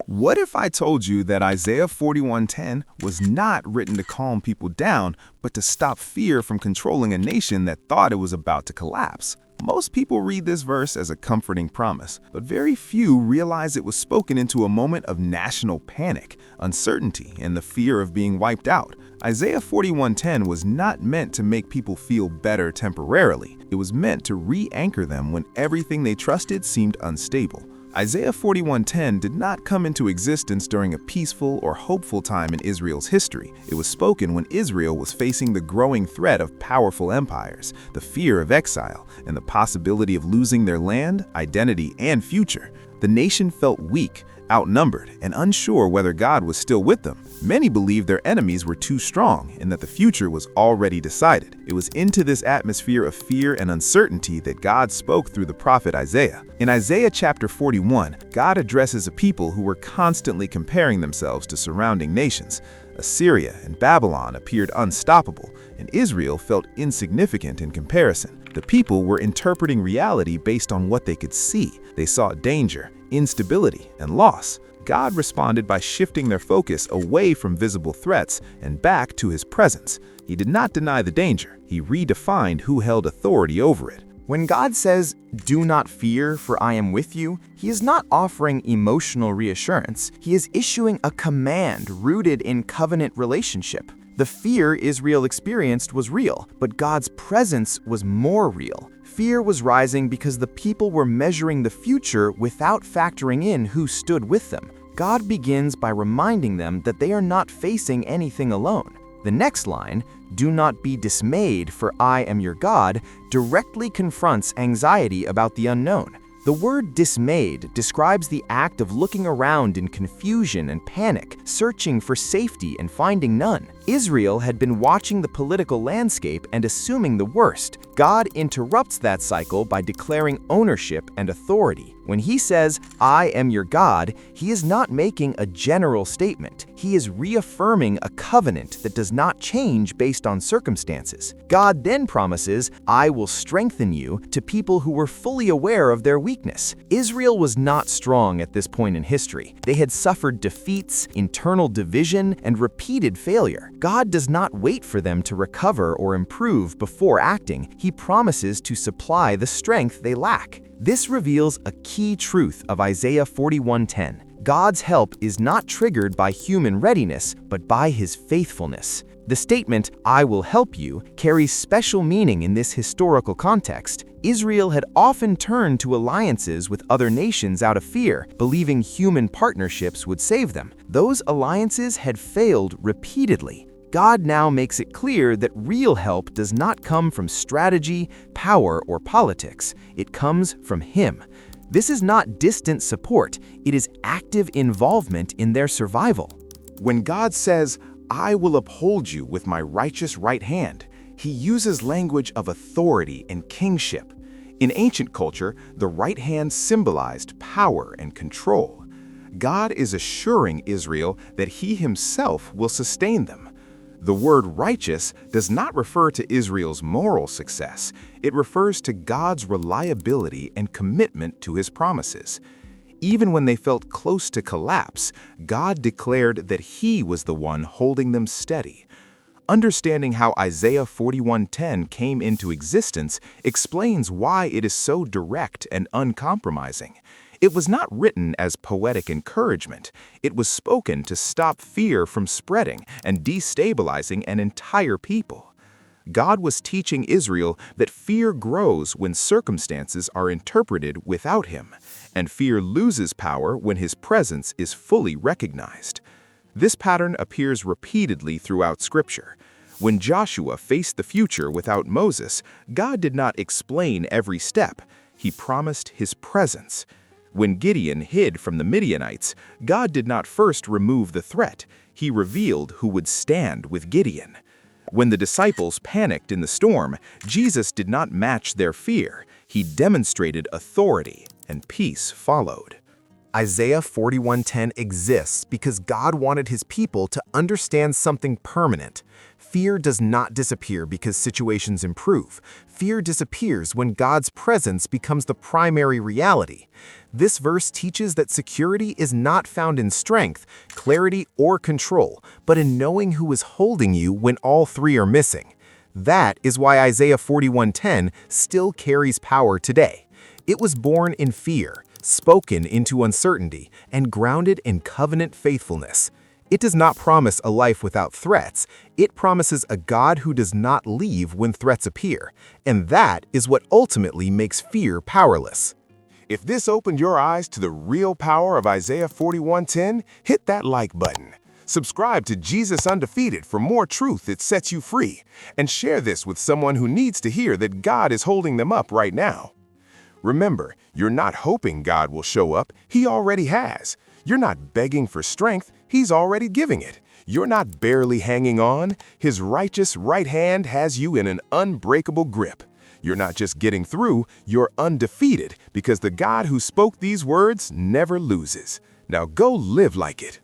What if I told you that Isaiah 41:10 was not written to calm people down, but to stop fear from controlling a nation that thought it was about to collapse? Most people read this verse as a comforting promise, but very few realize it was spoken into a moment of national panic, uncertainty, and the fear of being wiped out. Isaiah 41:10 was not meant to make people feel better temporarily. It was meant to re-anchor them when everything they trusted seemed unstable. Isaiah 41:10 did not come into existence during a peaceful or hopeful time in Israel's history. It was spoken when Israel was facing the growing threat of powerful empires, the fear of exile, and the possibility of losing their land, identity, and future. The nation felt weak, outnumbered, and unsure whether God was still with them. Many believed their enemies were too strong and that the future was already decided. It was into this atmosphere of fear and uncertainty that God spoke through the prophet Isaiah. In Isaiah chapter 41, God addresses a people who were constantly comparing themselves to surrounding nations. Assyria and Babylon appeared unstoppable, and Israel felt insignificant in comparison. The people were interpreting reality based on what they could see. They saw danger, instability, and loss. God responded by shifting their focus away from visible threats and back to his presence. He did not deny the danger. He redefined who held authority over it. When God says, "Do not fear, for I am with you," he is not offering emotional reassurance. He is issuing a command rooted in covenant relationship. The fear Israel experienced was real, but God's presence was more real. Fear was rising because the people were measuring the future without factoring in who stood with them. God begins by reminding them that they are not facing anything alone. The next line, "Do not be dismayed, for I am your God," directly confronts anxiety about the unknown. The word dismayed describes the act of looking around in confusion and panic, searching for safety and finding none. Israel had been watching the political landscape and assuming the worst. God interrupts that cycle by declaring ownership and authority. When he says, "I am your God," he is not making a general statement. He is reaffirming a covenant that does not change based on circumstances. God then promises, "I will strengthen you," to people who were fully aware of their weakness. Israel was not strong at this point in history. They had suffered defeats, internal division, and repeated failure. God does not wait for them to recover or improve before acting. He promises to supply the strength they lack. This reveals a key truth of Isaiah 41:10. God's help is not triggered by human readiness, but by his faithfulness. The statement, "I will help you," carries special meaning in this historical context. Israel had often turned to alliances with other nations out of fear, believing human partnerships would save them. Those alliances had failed repeatedly. God now makes it clear that real help does not come from strategy, power, or politics. It comes from him. This is not distant support, it is active involvement in their survival. When God says, "I will uphold you with my righteous right hand," he uses language of authority and kingship. In ancient culture, the right hand symbolized power and control. God is assuring Israel that he himself will sustain them. The word righteous does not refer to Israel's moral success. It refers to God's reliability and commitment to his promises. Even when they felt close to collapse, God declared that he was the one holding them steady. Understanding how Isaiah 41:10 came into existence explains why it is so direct and uncompromising. It was not written as poetic encouragement. It was spoken to stop fear from spreading and destabilizing an entire people. God was teaching Israel that fear grows when circumstances are interpreted without him, and fear loses power when his presence is fully recognized. This pattern appears repeatedly throughout Scripture. When Joshua faced the future without Moses, God did not explain every step. He promised his presence. When Gideon hid from the Midianites, God did not first remove the threat. He revealed who would stand with Gideon. When the disciples panicked in the storm, Jesus did not match their fear. He demonstrated authority, and peace followed. Isaiah 41:10 exists because God wanted his people to understand something permanent. Fear does not disappear because situations improve. Fear disappears when God's presence becomes the primary reality. This verse teaches that security is not found in strength, clarity, or control, but in knowing who is holding you when all three are missing. That is why Isaiah 41:10 still carries power today. It was born in fear, spoken into uncertainty, and grounded in covenant faithfulness. It does not promise a life without threats. It promises a God who does not leave when threats appear. And that is what ultimately makes fear powerless. If this opened your eyes to the real power of Isaiah 41:10, hit that like button. Subscribe to Jesus Undefeated for more truth that sets you free. And share this with someone who needs to hear that God is holding them up right now. Remember, you're not hoping God will show up. He already has. You're not begging for strength. He's already giving it. You're not barely hanging on. His righteous right hand has you in an unbreakable grip. You're not just getting through, you're undefeated because the God who spoke these words never loses. Now go live like it.